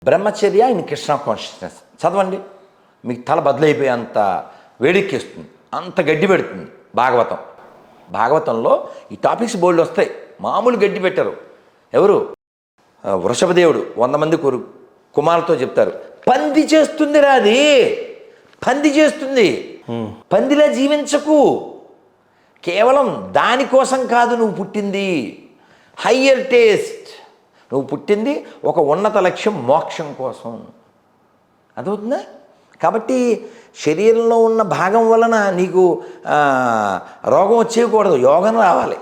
బ్రహ్మచర్య in Krishna consciousness చదవండి, మీకు తల బదులైపోయి అంత వేడెక్కిస్తుంది, అంత గడ్డి పెడుతుంది భాగవతంలో ఈ టాపిక్స్ బోల్డ్ వస్తాయి. మామూలు గడ్డి పెట్టరు. ఎవరు? వృషభదేవుడు 100 మంది కుమారులతో చెప్తారు, పంది చేస్తుందిరా అది, పంది చేస్తుంది, పందిలా జీవించకు, కేవలం దానికోసం కాదు నువ్వు పుట్టింది, హయ్యర్ టేస్ట్, నువ్వు పుట్టింది ఒక ఉన్నత లక్ష్యం, మోక్షం కోసం. అదవుతుందా? కాబట్టి శరీరంలో ఉన్న భాగం వలన నీకు రోగం వచ్చేయకూడదు, యోగం రావాలి.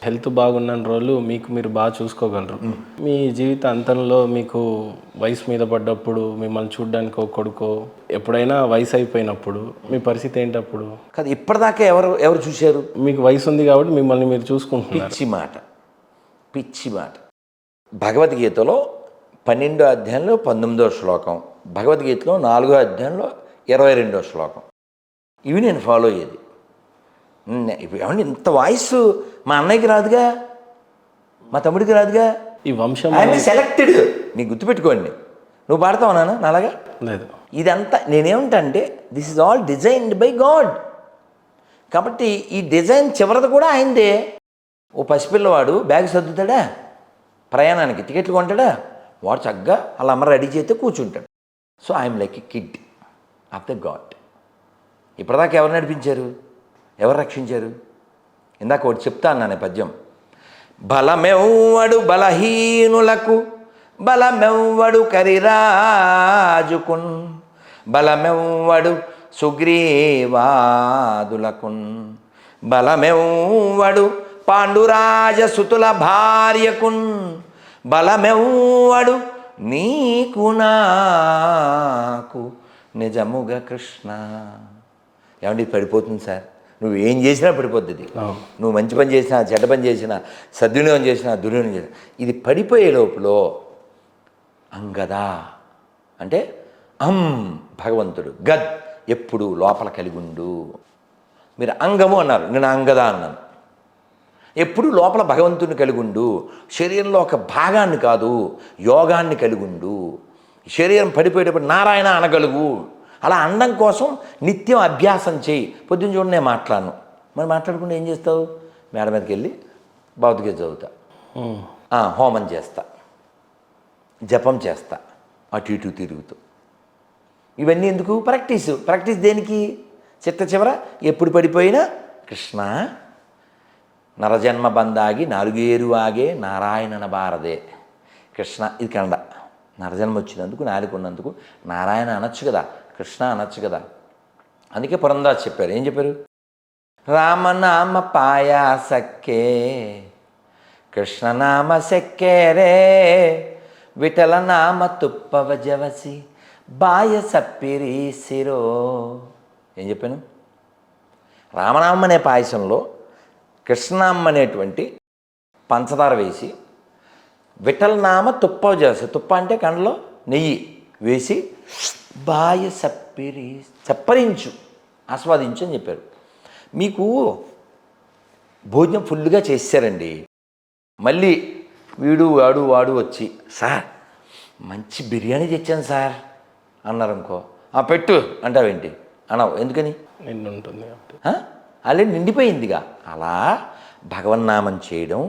హెల్త్ బాగున్న రోజులు మీకు మీరు బాగా చూసుకోగలరు. మీ జీవిత అంతంలో మీకు వయసు మీద పడ్డప్పుడు, మిమ్మల్ని చూడడానికి ఒక కొడుకో, ఎప్పుడైనా వయసు అయిపోయినప్పుడు మీ పరిస్థితి ఏంటప్పుడు? కాదు, ఇప్పటిదాకా ఎవరు చూశారు? మీకు వయసు ఉంది కాబట్టి మిమ్మల్ని మీరు చూసుకుంటున్నారు. పిచ్చి మాట. భగవద్గీతలో 12వ అధ్యాయంలో 19వ శ్లోకం, భగవద్గీతలో 4వ అధ్యాయంలో 22వ శ్లోకం, ఇవి నేను ఫాలో అయ్యేది. ఏమంటే ఇంత వాయిస్ మా అన్నయ్యకి రాదుగా, మా తమ్ముడికి రాదుగా, ఈ వంశం ఆయన సెలెక్టెడ్. నీకు గుర్తుపెట్టుకోండి, నువ్వు పాడతావు నాన్న నాలాగా లేదు. ఇదంతా నేనేమంటా అంటే this is all designed by God. కాబట్టి ఈ డిజైన్ చివరిది కూడా ఆయనదే. ఓ పసిపిల్లవాడు బ్యాగ్ సర్దుతాడా, ప్రయాణానికి టికెట్లు కొంటాడా, వాడు చక్కగా వాళ్ళ అమ్మ రెడీ చేస్తే కూర్చుంటాడు. So I'm like a kid of the God. ఇప్పటిదాకా ఎవరు నడిపించారు, ఎవరు రక్షించారు? ఇందాక ఒకటి చెప్తా అన్నాను పద్యం. బలమెవ్వడు బలహీనులకు, బలమెవ్వడు కరిరాజుకున్, బలమెవ్వడు సుగ్రీవాదులకున్, బలమెవ్వడు పాండురాజసుతుల భార్యకున్, బలమెవ్వడు నీకు నాకు నిజముగా కృష్ణ. ఏమంటే పడిపోతుంది సార్, నువ్వు ఏం చేసినా పడిపోద్ది. నువ్వు మంచి పని చేసినా, చెడ్డ పని చేసినా, సద్వినియోగం చేసినా, దుర్వినియోగం చేసినా, ఇది పడిపోయే లోపల అంగదా అంటే భగవంతుడు, గద్ ఎప్పుడు లోపల కలిగి ఉండు. మీరు అంగము అన్నారు, నేను అంగదా అన్నాను. ఎప్పుడు లోపల భగవంతుని కలిగి ఉండు, శరీరంలో ఒక భాగాన్ని కాదు, యోగాన్ని కలిగి ఉండు. శరీరం పడిపోయేటప్పుడు నారాయణ అనగలుగు. అలా అనడం కోసం నిత్యం అభ్యాసం చేయి. పొద్దున్న చూడండి నేను మాట్లాడను, మరి మాట్లాడకుండా ఏం చేస్తావు? మేడ మీదకి వెళ్ళి భౌతికత చదువుతా, హోమం చేస్తా, జపం చేస్తా, అటు ఇటు తిరుగుతూ. ఇవన్నీ ఎందుకు? ప్రాక్టీస్ దేనికి? చివర ఎప్పుడు పడిపోయినా కృష్ణ నరజన్మ బందాగి నాలుగేరు ఆగే నారాయణన భారదే. కృష్ణ, ఇది కన్నడ. నరజన్మ వచ్చినందుకు, నాలుగున్నందుకు నారాయణ అనొచ్చు కదా, కృష్ణ అనొచ్చు కదా. అందుకే పురందాస్ చెప్పారు, ఏం చెప్పారు? రామనామ పాయాసక్కే కృష్ణనామ సెక్కేరే, విఠల నామ తుప్పవ జవసి బాయ సప్పిరీసిరో. ఏం చెప్పాను? రామనామం అనే పాయసంలో కృష్ణనామం అనేటువంటి పంచదార వేసి, విఠలనామ తుప్ప చేసి, తుప్ప అంటే కండలో నెయ్యి వేసి బాయ చప్పరించు, ఆస్వాదించు అని చెప్పారు. మీకు భోజనం ఫుల్గా చేశారండి, మళ్ళీ వీడు వాడు వచ్చి, సార్ మంచి బిర్యానీ తెచ్చాను సార్ అన్నారు అనుకో, పెట్టు అంటావేంటి? అనవు. ఎందుకని? నిండి ఉంటుంది, ఆల్రెడీ నిండిపోయిందిగా. అలా భగవన్నామం చేయడం,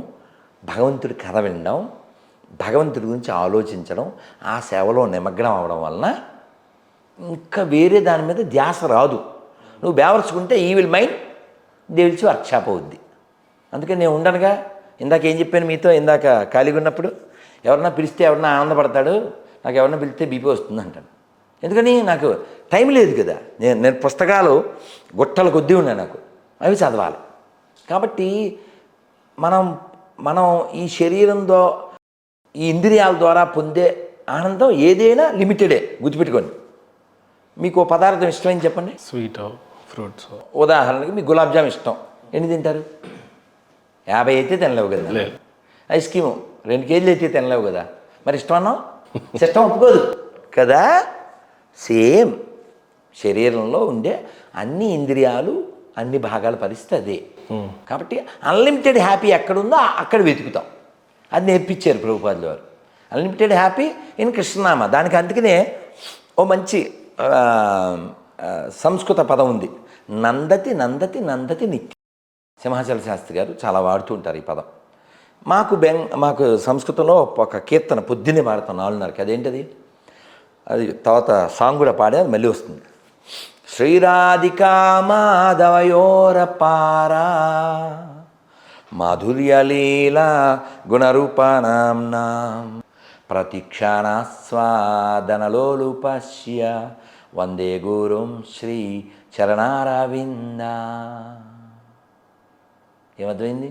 భగవంతుడి కథ వినడం, భగవంతుడి గురించి ఆలోచించడం, ఆ సేవలో నిమగ్నం అవడం వలన ఇంకా వేరే దాని మీద ధ్యాస రాదు. నువ్వు బేవర్చుకుంటే ఈవిల్ మైండ్ దేవిల్చి వర్క్షాప్ అవుద్ది. అందుకని నేను ఉండనుగా. ఇందాక ఏం చెప్పాను మీతో, ఇందాక ఖాళీగా ఉన్నప్పుడు ఎవరన్నా పిలిస్తే ఎవరన్నా ఆనందపడతాడు, నాకు ఎవరన్నా పిలిస్తే బీపీ వస్తుంది అంటాను. ఎందుకని? నాకు టైం లేదు కదా. నేను పుస్తకాలు గుట్టల కొద్దీ ఉన్నాయి, నాకు అవి చదవాలి. కాబట్టి మనం ఈ శరీరంతో, ఈ ఇంద్రియాల ద్వారా పొందే ఆనందం ఏదైనా లిమిటెడే. గుర్తుపెట్టుకోండి. మీకు ఓ పదార్థం ఇష్టమని చెప్పండి. Sweet, fruits. ఉదాహరణకి మీకు గులాబ్ జామ్ ఇష్టం, ఎన్ని తింటారు? 50 అయితే తినలేవు కదా. ఐస్ క్రీము 2 కేజీలు అయితే తినలేవు కదా. మరి ఇష్టం అన్నావు, ఇష్టం ఒప్పుకోదు కదా. సేమ్ శరీరంలో ఉండే అన్ని ఇంద్రియాలు, అన్ని భాగాల పరిస్థితి అదే. కాబట్టి అన్లిమిటెడ్ హ్యాపీ ఎక్కడుందో అక్కడ వెతుకుతాం. అది నేర్పించారు ప్రభుపాదుల వారు. అన్లిమిటెడ్ హ్యాపీ ఇన్ కృష్ణనామ. దానికి అందుకనే ఓ మంచి సంస్కృత పదం ఉంది, నందతి నందతి నందతి నిత్యం. సింహాచల శాస్త్రి గారు చాలా వాడుతూ ఉంటారు ఈ పదం. మాకు సంస్కృతంలో ఒక కీర్తన పొద్దున్నే పాడతాం 4:30కి. అదేంటది? అది తర్వాత సాంగ్ కూడా పాడే, అది మళ్ళీ వస్తుంది. శ్రీరాధికా మాధవయోరపారా మాధుర్యలీలా గుణరూపానాం ప్రతిక్షాణాస్వాదనలోలుపశ్య వందే గురుం శ్రీ చరణారవింద. ఏమర్థమైంది?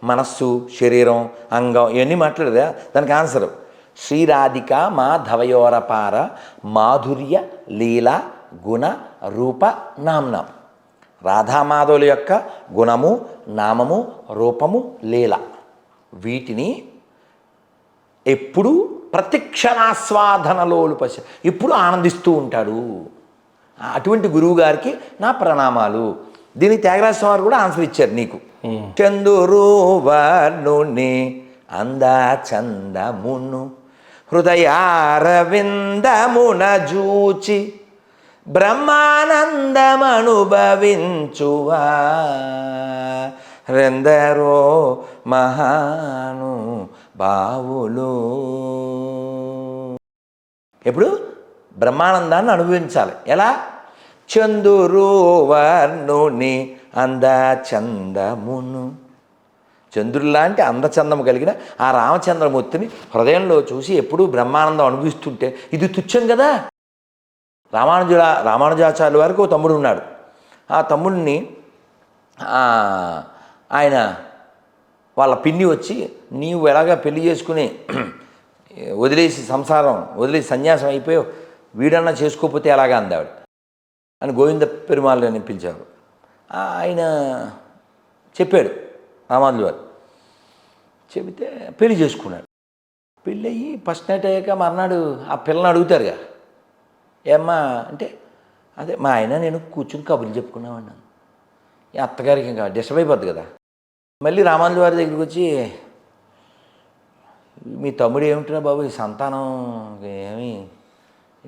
మనస్సు, శరీరం, అంగం ఇవన్నీ మాట్లాడదా? దానికి ఆన్సరు శ్రీరాధిక మాధవయోరపార మాధుర్య లీల గుణ రూప నామ్నం. రాధామాధవుల యొక్క గుణము, నామము, రూపము, లీల, వీటిని ఎప్పుడు ప్రతిక్షణాస్వాదనలోలు ఇప్పుడు ఆనందిస్తూ ఉంటాడు. అటువంటి గురువు గారికి నా ప్రణామాలు. దీనికి త్యాగరాజ స్వామి కూడా ఆన్సర్ ఇచ్చారు నీకు. చందురు వర్ణుని అందచందమును హృదయారవిందమున జూచి బ్రహ్మానందమనుభవించువా రెందరో మహాను బావులు. ఎప్పుడు బ్రహ్మానందాన్ని అనుభవించాలి. ఎలా? చందురు వర్ణుని అందచందమును, చంద్రుల్లాంటి అందచందము కలిగిన ఆ రామచంద్రమూర్తిని హృదయంలో చూసి ఎప్పుడూ బ్రహ్మానందం అనుభవిస్తుంటే ఇది తుచ్చం కదా. రామానుజాచార్యుల వారికి ఓ తమ్ముడు ఉన్నాడు. ఆ తమ్ముడిని ఆయన వాళ్ళ పిన్ని వచ్చి, నీవు ఎలాగా పెళ్లి చేసుకుని వదిలేసి సంసారం వదిలేసి సన్యాసం అయిపోయావు, వీడన్నా చేసుకోకపోతే ఎలాగా అందావిడ అని గోవింద పెరుమాళ్ళు అని పిలిచారు. ఆయన చెప్పాడు రామానుజుల వారు. చెబితే పెళ్లి చేసుకున్నాడు. పెళ్ళి అయ్యి ఫస్ట్ నైట్ అయ్యాక మర్నాడు ఆ పిల్లని అడుగుతారుగా, ఏమ్మా అంటే, అదే మా ఆయన నేను కూర్చుని కబుర్లు చెప్పుకున్నామన్నా. ఈ అత్తగారికి ఇంకా డిస్టర్బ్ అయిపోద్ది కదా. మళ్ళీ రామానుజుల వారి దగ్గరికి వచ్చి, మీ తమ్ముడు ఏమిటిరా బాబు ఈ సంతానం ఏమి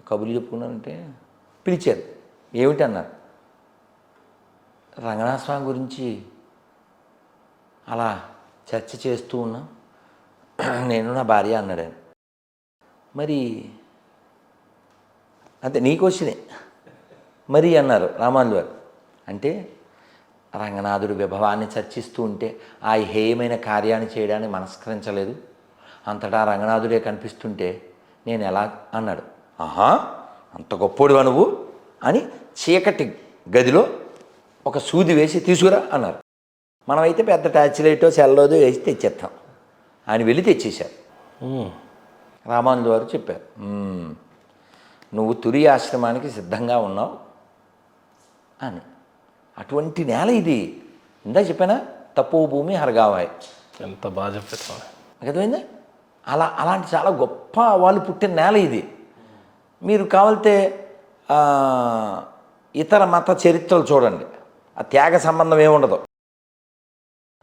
కబుర్లు చెప్పుకున్నానంటే పిలిచారు. ఏమిటి అన్నారు. రంగనాథ స్వామి గురించి అలా చర్చ చేస్తూ ఉన్నాం నేను నా భార్య అన్నాడు ఆయన. మరి అంతే నీకు వచ్చినాయి మరి అన్నారు రామానుజుల వారు. అంటే రంగనాథుడు విభవాన్ని చర్చిస్తూ ఉంటే ఆ హేయమైన కార్యాన్ని చేయడానికి మనస్కరించలేదు, అంతటా రంగనాథుడే కనిపిస్తుంటే నేను ఎలా అన్నాడు. ఆహా అంత గొప్పోడువా నువ్వు అని చీకటి గదిలో ఒక సూది వేసి తీసుకురా అన్నారు. మనమైతే పెద్ద టార్చ్ లైటో సెల్లోదో వేసి తెచ్చేస్తాం. ఆయన వెళ్ళి తెచ్చేశారు. రామానుజుల వారు చెప్పారు, నువ్వు తురి ఆశ్రమానికి సిద్ధంగా ఉన్నావు అని. అటువంటి నేల ఇది. ఇందా చెప్పానా, తపో భూమి హరగావాయ్. ఎంత బాగా చెప్పేస్తాం అర్థమైందా? అలాంటి చాలా గొప్ప వాళ్ళు పుట్టిన నేల ఇది. మీరు కావాలితే ఇతర మత చరిత్రలు చూడండి, ఆ త్యాగ సంబంధం ఏముండదు,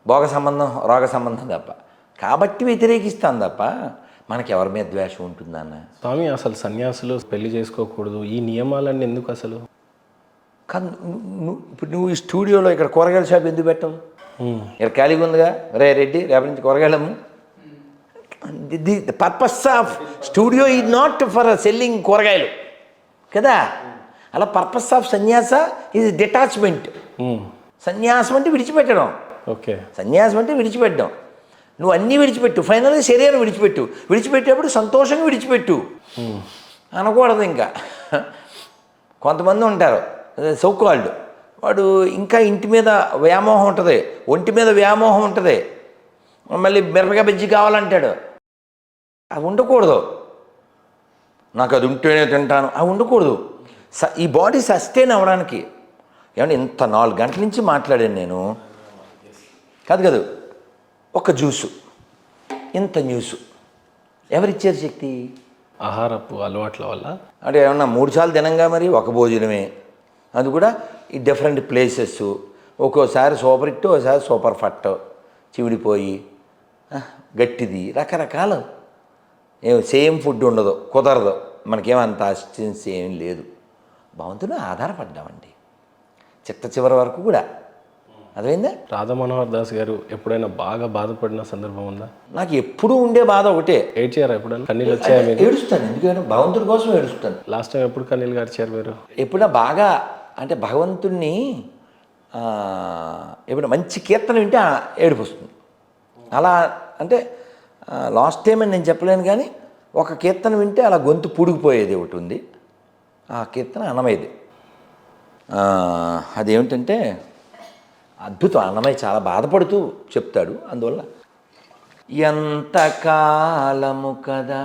భోగ సంబంధం రోగ సంబంధం తప్ప. కాబట్టి వ్యతిరేకిస్తాను తప్ప మనకి ఎవరి మీద ద్వేషం ఉంటుందన్న. స్వామి అసలు సన్యాసులు పెళ్లి చేసుకోకూడదు, ఈ నియమాలన్నీ ఎందుకు అసలు? కానీ ఇప్పుడు నువ్వు ఈ స్టూడియోలో ఇక్కడ కూరగాయల షాప్ ఎందుకు పెట్టవు? ఇక్కడ ఖాళీగా ఉందిగా, రెడ్డి రేపటి నుంచి కూరగాయలము. The purpose of studio is not for selling కూరగాయలు కదా. అలా పర్పస్ ఆఫ్ సన్యాస ఈజ్ డిటాచ్మెంట్. సన్యాసం అంటే విడిచిపెట్టడం. ఓకే, సన్యాసం అంటే విడిచిపెట్టడం. నువ్వు అన్నీ విడిచిపెట్టు, ఫైనల్గా శరీరం విడిచిపెట్టు. విడిచిపెట్టేప్పుడు సంతోషంగా విడిచిపెట్టు అనకూడదు. ఇంకా కొంతమంది ఉంటారు సౌకాల్డ్, వాడు ఇంకా ఇంటి మీద వ్యామోహం ఉంటుంది, ఒంటి మీద వ్యామోహం ఉంటుంది, మళ్ళీ మిరపకాయ బజ్జి కావాలంటాడు. అది ఉండకూడదు. నాకు అది ఉంటేనే తింటాను, అది ఉండకూడదు. ఈ బాడీ సస్టైన్ అవ్వడానికి ఏమంటే ఇంత 4 గంటల నుంచి మాట్లాడాను నేను కాదు ఒక జ్యూసు ఇంత న్యూసు ఎవరిచ్చారు శక్తి? ఆహారపు అలవాట్ల వల్ల. అంటే ఏమన్నా 3 సార్లు తినంగా మరి ఒక భోజనమే, అది కూడా ఈ డిఫరెంట్ ప్లేసెస్, ఒక్కోసారి సూపర్ హిట్, ఒకసారి సూపర్ ఫట్, చివిడిపోయి గట్టిది, రకరకాలు సేమ్ ఫుడ్ ఉండదు, కుదరదు, మనకేమంత అసిస్టెన్సీ ఏం లేదు. భగవంతుడు ఆధారపడ్డామండి చిట్ట చివరి వరకు కూడా. అర్థమైందా? రాధా మనోహర్ దాస్ గారు ఎప్పుడైనా బాగా బాధపడిన సందర్భం ఉందా? నాకు ఎప్పుడూ ఉండే బాధ ఒకటే. ఏడ్చారా ఎప్పుడైనా? కన్నీళ్ళు వచ్చాయా మీకు? ఏడుస్తాను, ఎందుకంటే భగవంతుడి కోసం ఏడుస్తాను. లాస్ట్ టైం ఎప్పుడు కన్నీళ్ళు గార్చారు మీరు? ఎప్పుడైనా బాగా అంటే భగవంతుణ్ణి ఎప్పుడైనా మంచి కీర్తన వింటే ఏడుపు వస్తుంది. అలా అంటే లాస్ట్ టైం అని నేను చెప్పలేను, కానీ ఒక కీర్తన వింటే అలా గొంతు పూడికిపోయేది ఒకటి ఉంది. ఆ కీర్తన అన్నమయ్యది. అదేమిటంటే అద్భుతం. అన్నమయ్య చాలా బాధపడుతూ చెప్తాడు. అందువల్ల ఎంతకాలము కదా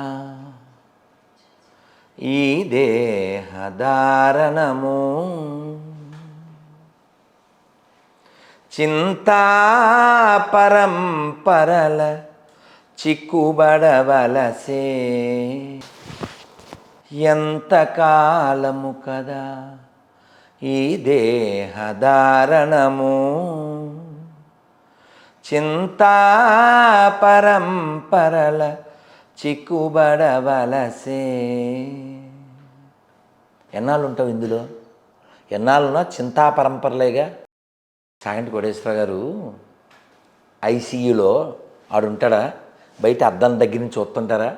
ఈ దేహధారణము, చింతా పరంపరల చిక్కుబడవలసే. ఎంతకాలము కదా ఈ దేహధారణము, చింతా పరంపరల చిక్కుబడవలసే. ఎన్నాళ్ళు ఉంటావు ఇందులో? ఎన్నాళ్ళున్నా చింతా పరంపరలేగా. చాగంటి కోటేశ్వర గారు ఐసీయూలో ఆడుంటాడా, బయట అద్దం దగ్గర నుంచి చూస్తుంటారా?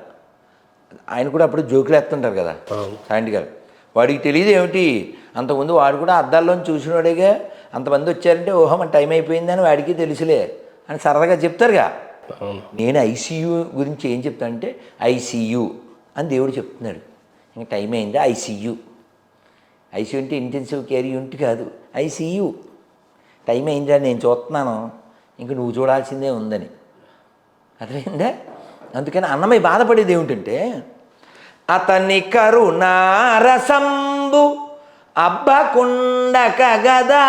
ఆయన కూడా అప్పుడు జోకులు వేస్తుంటారు కదా చాగంటి గారు. వాడికి తెలియదు ఏమిటి, అంతకుముందు వాడు కూడా అద్దాల్లోని చూసినవాడేగా. అంతమంది వచ్చారంటే ఓహో మన టైం అయిపోయిందని వాడికి తెలుసులే అని సరదాగా చెప్తారుగా. నేను ఐసీయూ గురించి ఏం చెప్తానంటే ఐసీయూ అని దేవుడు చెప్తున్నాడు. ఇంకా టైం అయిందా ఐసీయూ. ఐసీయూ అంటే ఇంటెన్సివ్ కేర్ యూనిట్ కాదు, ఐసీయూ. టైం అయిందా, నేను చూస్తున్నాను, ఇంక నువ్వు చూడాల్సిందే ఉందని. అర్థమైందా? అందుకని అన్నమయ్య బాధపడేది ఏమిటంటే అతని కరుణారసంబు అబ్బకుండక గదా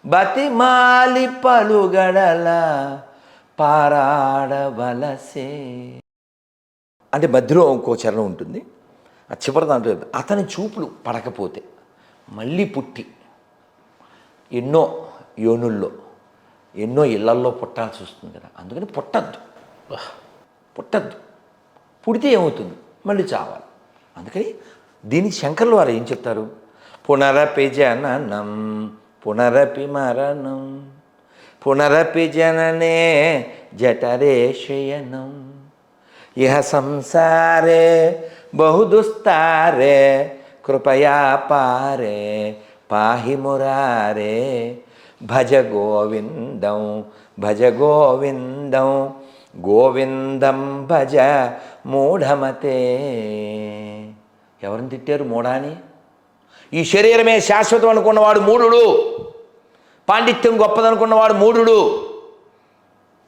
బతిమాలి పలుగడల పారాడవలసే. అంటే మధ్యలో ఇంకో చరణం ఉంటుంది. ఆ చివరి దాంట్లో అతని చూపులు పడకపోతే మళ్ళీ పుట్టి ఎన్నో యోనుల్లో ఎన్నో ఇళ్లల్లో పుట్టాల్సి వస్తుంది కదా. అందుకని పుట్టద్దు. పుడితే ఏమవుతుంది, మళ్ళీ చావాలి. అందుకని దీనికి శంకర్లు వారు ఏం చెప్తారు? పునరపి జననం పునరపి మరణం పునరపి జననే జఠరే శయనం ఇహ సంసారే బహుదుస్తారే కృపయా పారే పాహి మురారే భజ గోవిందం భజ గోవిందం గోవిందం భజ మూఢమతే. ఎవరిని తిట్టారు మూఢాని? ఈ శరీరమే శాశ్వతం అనుకున్నవాడు మూఢుడు. పాండిత్యం గొప్పదనుకున్నవాడు మూఢుడు.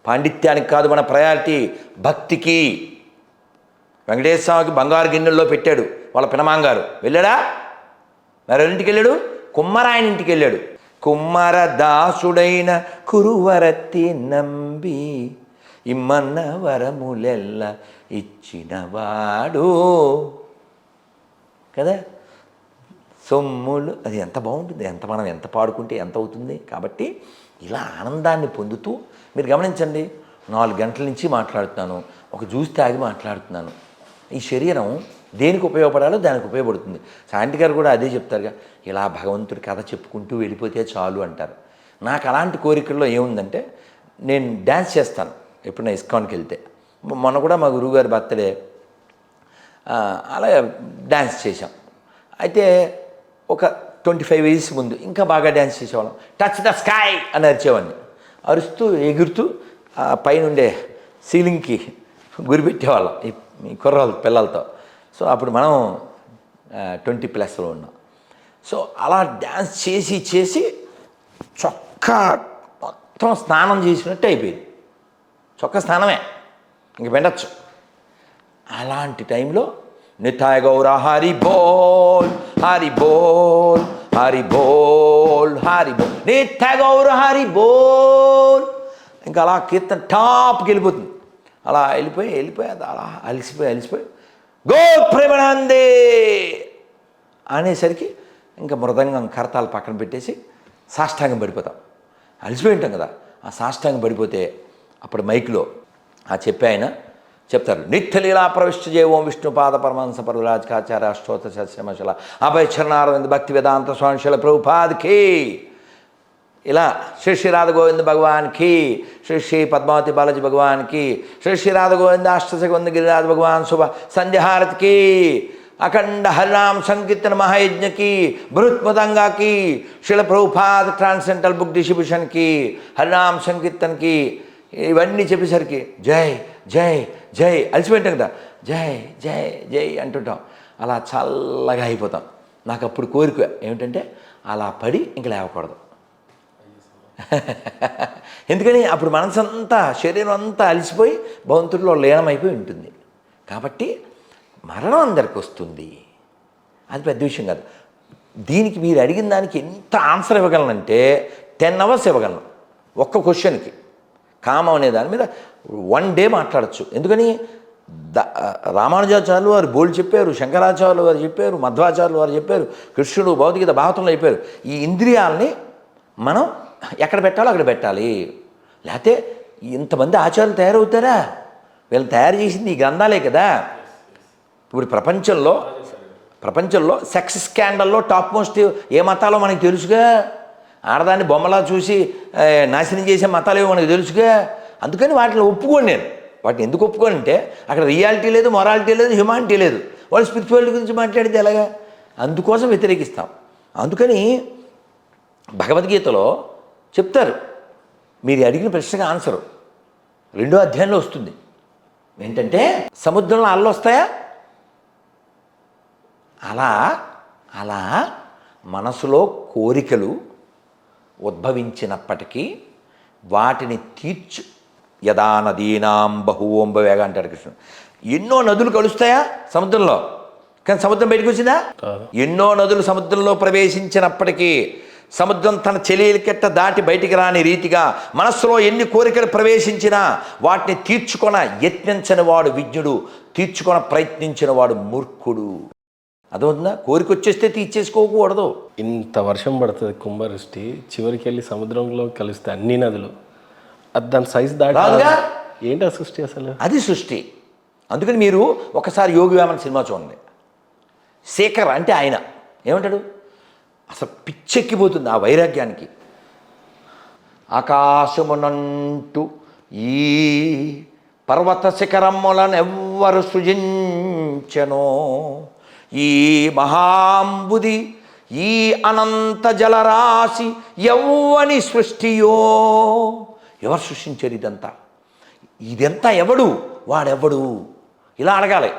పాండిత్యానికి కాదు మన ప్రయారిటీ, భక్తికి. వెంకటేశ్వర స్వామికి బంగారు గిన్నెల్లో పెట్టాడు వాళ్ళ పినమాంగారు. వెళ్ళాడా? మరెవరింటికి వెళ్ళాడు? కుమ్మరాయన ఇంటికి వెళ్ళాడు. కుమ్మర దాసుడైన కురువరతి నంబి ఇమ్మన్న వరములెల్ల ఇచ్చినవాడు కదా. సొమ్ములు అది ఎంత బాగుంటుంది, మనం ఎంత పాడుకుంటే ఎంత అవుతుంది. కాబట్టి ఇలా ఆనందాన్ని పొందుతూ మీరు గమనించండి. 4 గంటల నుంచి మాట్లాడుతున్నాను, ఒక జ్యూస్ తాగి మాట్లాడుతున్నాను. ఈ శరీరం దేనికి ఉపయోగపడాలో దానికి ఉపయోగపడుతుంది. శాంతి గారు కూడా అదే చెప్తారుగా, ఇలా భగవంతుడి కథ చెప్పుకుంటూ వెళ్ళిపోతే చాలు అంటారు. నాకు అలాంటి కోరికల్లో ఏముందంటే, నేను డ్యాన్స్ చేస్తాను ఎప్పుడైనా ఇస్కాన్కి వెళ్తే. మొన్న కూడా మా గురువుగారి బర్త్డే, అలా డ్యాన్స్ చేశాం. అయితే ఒక 25 years ముందు ఇంకా బాగా డ్యాన్స్ చేసేవాళ్ళం. టచ్ ద స్కై అని అరిచేవాడిని. అరుస్తూ ఎగురుతూ పైనుండే సీలింగ్కి గురిపెట్టేవాళ్ళం ఈ కుర్రాళ్ళ పిల్లలతో. సో అప్పుడు మనం 20+ ఉన్నాం. సో అలా డ్యాన్స్ చేసి చేసి చొక్కా మొత్తం స్నానం చేసినట్టు అయిపోయింది. చొక్కా స్నానమే, ఇంక పెట్టచ్చు. అలాంటి టైంలో నితాయ గౌర హరి బోల్ హరి బోల్ హరి బోల్ హరి బోల్ నితాయ గౌర హరి బోల్. ఇంకా అలా కీర్తన టాప్కి వెళ్ళిపోతుంది. అలా వెళ్ళిపోయి అది అలా అలసిపోయి గో ప్రేమానందే అనేసరికి ఇంకా మృదంగం కరతాలు పక్కన పెట్టేసి సాష్టాంగం పడిపోతాం. అలసిపోయి ఉంటాం కదా. ఆ సాష్టాంగం పడిపోతే అప్పుడు మైక్లో చెప్పే ఆయన చెప్తారు. నిత్యలీలా ప్రవిష్ట జేవం విష్ణుపాద పరమాంస పరురాజకాచార్య అష్టోత్తర సత్యమశల అభయచరణారవింద భక్తి వేదాంత స్వామిశల ప్రభుపాద్కి. ఇలా శ్రీ శ్రీ రాధ గోవింద భగవాన్కి, శ్రీ శ్రీ పద్మావతి బాలాజీ భగవాన్కి, శ్రీ శ్రీ రాధ గోవింద అష్టసగోవింద గిరిరాజ భగవాన్ శుభ సంధ్యాహారతికి, అఖండ హరినామ సంకీర్తన మహాయజ్ఞకి, బృహత్మదంగాకి, శిల ప్రభుపాద్ ట్రాన్సెండెంటల్ బుక్ డిస్ట్రిబ్యూషన్కి, హరినామ సంకీర్తనకి, ఇవన్నీ చెప్పేసరికి జై జై జై అలసిపోయింటాం కదా, జై జై జై అంటుంటాం. అలా చల్లగా అయిపోతాం. నాకు అప్పుడు కోరిక ఏమిటంటే అలా పడి ఇంక లేవకూడదు. ఎందుకని అప్పుడు మనసంతా శరీరం అంతా అలసిపోయి భగవంతుడిలో లీనమైపోయి ఉంటుంది. కాబట్టి మరణం అందరికి వస్తుంది, అది పెద్ద విషయం కాదు. దీనికి మీరు అడిగిన దానికి ఎంత ఆన్సర్ ఇవ్వగలనంటే 10 hours ఇవ్వగలను ఒక్క క్వశ్చన్కి. కామం అనే దాని మీద 1 day మాట్లాడచ్చు. ఎందుకని రామానుజాచార్యులు వారు బోల్డ్ చెప్పారు, శంకరాచార్యులు వారు చెప్పారు, మధ్వాచార్యులు వారు చెప్పారు, కృష్ణుడు భౌతికత భాగవతంలో చెప్పారు. ఈ ఇంద్రియాలని మనం ఎక్కడ పెట్టాలో అక్కడ పెట్టాలి. లేకపోతే ఇంతమంది ఆచార్యులు తయారవుతారా? వీళ్ళు తయారు చేసింది ఈ గ్రంథాలే కదా. ఇప్పుడు ప్రపంచంలో సెక్స్ స్కాండల్లో టాప్ మోస్ట్ ఏ మతాలో మనకి తెలుసుగా. ఆడదాన్ని బొమ్మలా చూసి నాశనం చేసే మతాలేవో మనకు తెలుసుగా. అందుకని వాటిని ఒప్పుకోను నేను. వాటిని ఎందుకు ఒప్పుకోను అంటే అక్కడ రియాలిటీ లేదు, మొరాలిటీ లేదు, హ్యుమానిటీ లేదు. వాళ్ళు స్పిరిచువాలిటీ గురించి మాట్లాడితే ఎలాగా? అందుకోసం వ్యతిరేకిస్తాం. అందుకని భగవద్గీతలో చెప్తారు, మీరు అడిగిన ప్రశ్నకు ఆన్సరు 2వ అధ్యాయంలో వస్తుంది. ఏంటంటే సముద్రంలో అలలు వస్తాయా? అలా మనసులో కోరికలు ఉద్భవించినప్పటికీ వాటిని యదా నదీనాం బహువంబవేగ అంటాడు కృష్ణుడు. ఎన్నో నదులు కలుస్తాయా సముద్రంలో? కానీ సముద్రం బయటకు వచ్చిందా? ఎన్నో నదులు సముద్రంలో ప్రవేశించినప్పటికీ సముద్రం తన చెలియలికెట్ట దాటి బయటికి రాని రీతిగా మనస్సులో ఎన్ని కోరికలు ప్రవేశించినా వాటిని తీర్చుకొన యత్నించని వాడు విజ్ఞుడు, తీర్చుకొన ప్రయత్నించిన వాడు మూర్ఖుడు. అదవుతుందా? కోరిక వచ్చేస్తే తీర్చేసుకోకూడదు. ఇంత వర్షం పడుతుంది కుంభవృష్టి, చివరికి వెళ్ళి సముద్రంలో కలిస్తే అన్ని నదులు దాని సైజు దాటిగా. ఏంటి ఆ సృష్టి అసలు? అది సృష్టి. అందుకని మీరు ఒకసారి యోగి వేమన సినిమా చూడండి. శేఖర్ అంటే ఆయన ఏమంటాడు? అసలు పిచ్చెక్కిపోతుంది ఆ వైరాగ్యానికి. ఆకాశమునంటూ ఈ పర్వత శిఖరములను ఎవ్వరు సృజించెనో, ఈ మహాంబుది ఈ అనంత జలరాశి ఎవ్వని సృష్టియో. ఎవరు సృష్టించారు ఇదంతా? ఇదంతా ఎవడు? వాడెవడు? ఇలా అడగాలి.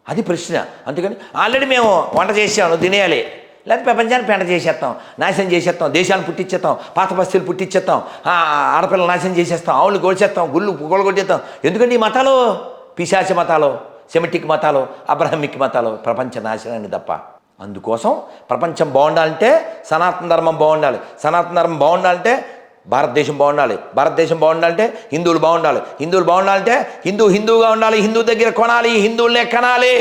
అది ప్రశ్న. అందుకని ఆల్రెడీ మేము వంట చేసాము, తినేయాలి. లేకపోతే ప్రపంచాన్ని పెంట చేసేస్తాం, నాశనం చేసేస్తాం, దేశాలను పుట్టించేస్తాం, పాత బస్తీలు పుట్టించేస్తాం, ఆడపిల్లలు నాశనం చేసేస్తాం, ఆవులు గోల్చేస్తాం, గుళ్ళు కొట్టేస్తాం. ఎందుకంటే ఈ మతాలు పిశాచి మతాలు, సెమిటిక్ మతాలు, అబ్రహమిక్ మతాలు ప్రపంచ నాశనాన్ని తప్ప. అందుకోసం ప్రపంచం బాగుండాలంటే సనాతన ధర్మం బాగుండాలి. సనాతన ధర్మం బాగుండాలంటే భారతదేశం బాగుండాలి. భారతదేశం బాగుండాలంటే హిందువులు బాగుండాలి. హిందువులు బాగుండాలంటే హిందూగా ఉండాలి. హిందూ దగ్గర కొనాలి, హిందువులనే కనాలి.